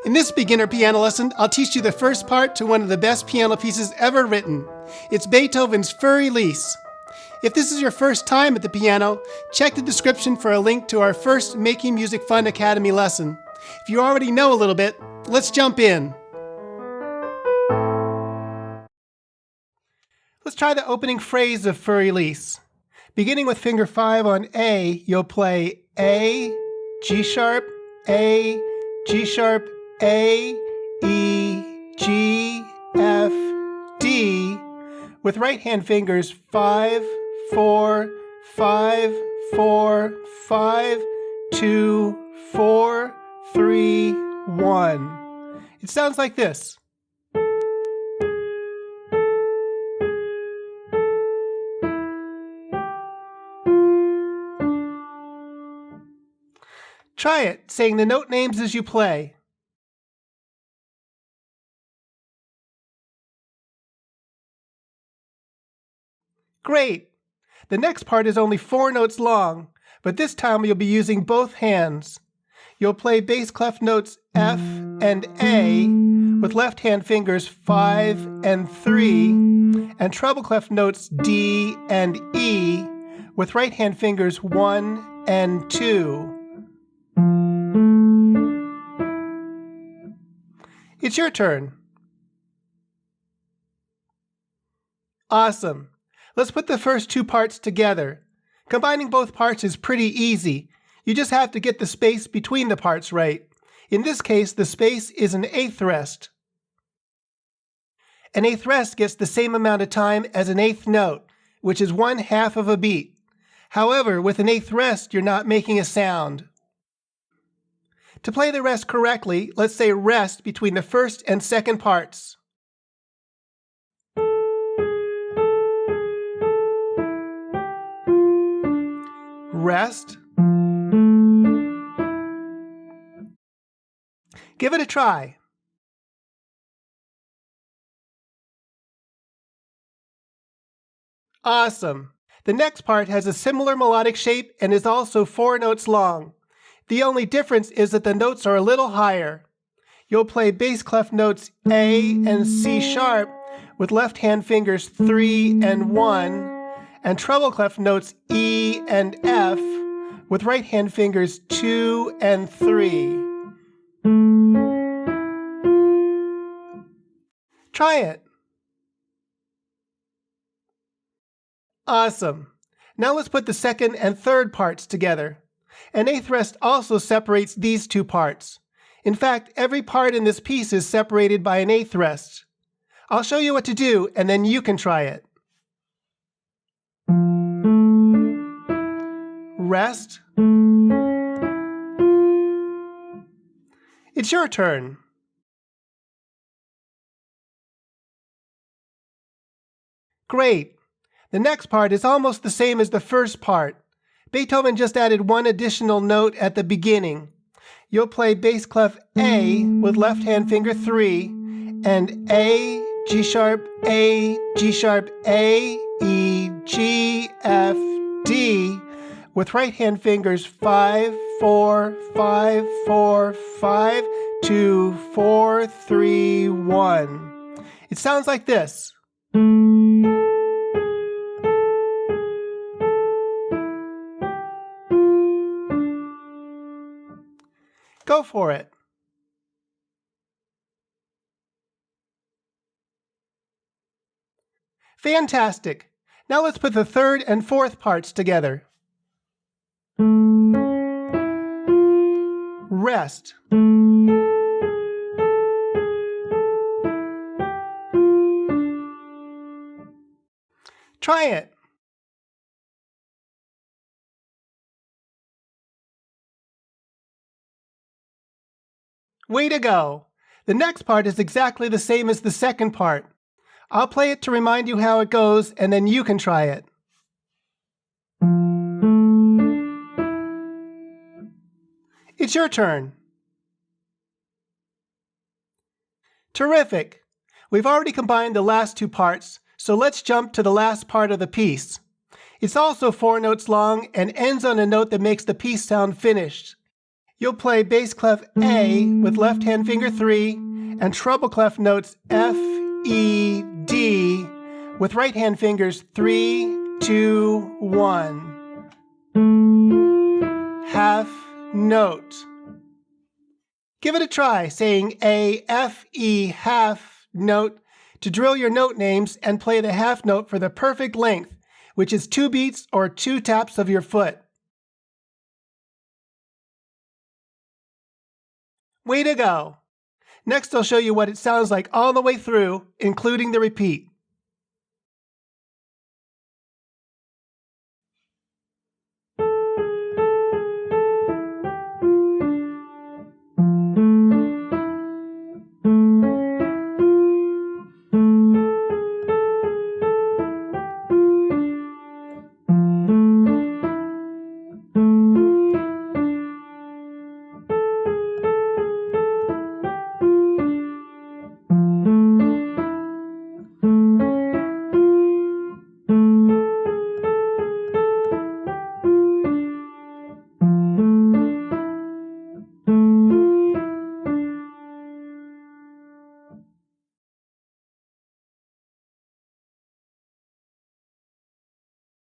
In this beginner piano lesson, I'll teach you the first part to one of the best piano pieces ever written. It's Beethoven's Für Elise. If this is your first time at the piano, check the description for a link to our first Making Music Fun Academy lesson. If you already know a little bit, let's jump in. Let's try the opening phrase of Für Elise. Beginning with finger 5 on A, you'll play A, G sharp, A, G sharp, A, E, G, F, D, with right hand fingers 5, 4, 5, 4, 5, 2, 4, 3, 1. It sounds like this. Try it, saying the note names as you play. Great! The next part is only 4 notes long, but this time you'll be using both hands. You'll play bass clef notes F and A with left hand fingers 5 and 3, and treble clef notes D and E with right hand fingers 1 and 2. It's your turn. Awesome. Let's put the first 2 parts together. Combining both parts is pretty easy. You just have to get the space between the parts right. In this case, the space is an eighth rest. An eighth rest gets the same amount of time as an eighth note, which is 1/2 of a beat. However, with an eighth rest, you're not making a sound. To play the rest correctly, let's say rest between the first and second parts. Rest. Give it a try. Awesome. The next part has a similar melodic shape and is also 4 notes long. The only difference is that the notes are a little higher. You'll play bass clef notes A and C sharp with left hand fingers 3 and 1, and treble clef notes E and F with right hand fingers 2 and 3. Try it. Awesome. Now let's put the second and third parts together. An eighth rest also separates these 2 parts. In fact, every part in this piece is separated by an eighth rest. I'll show you what to do, and then you can try it. Rest. It's your turn. Great. The next part is almost the same as the first part. Beethoven just added 1 additional note at the beginning. You'll play bass clef A with left hand finger 3, and A, G sharp, A, G sharp, A, E, G, F, D, with right hand fingers 5, 4, 5, 4, 5, 2, 4, 3, 1. It sounds like this. Go for it. Fantastic. Now let's put the third and fourth parts together. Rest. Try it. Way to go! The next part is exactly the same as the second part. I'll play it to remind you how it goes, and then you can try it. It's your turn. Terrific! We've already combined the last 2 parts, so let's jump to the last part of the piece. It's also 4 notes long and ends on a note that makes the piece sound finished. You'll play bass clef A with left hand finger 3 and treble clef notes F, E, D with right hand fingers 3, 2, 1. Half note. Give it a try saying A, F, E, half note to drill your note names and play the half note for the perfect length, which is 2 beats or 2 taps of your foot. Way to go! Next, I'll show you what it sounds like all the way through, including the repeat.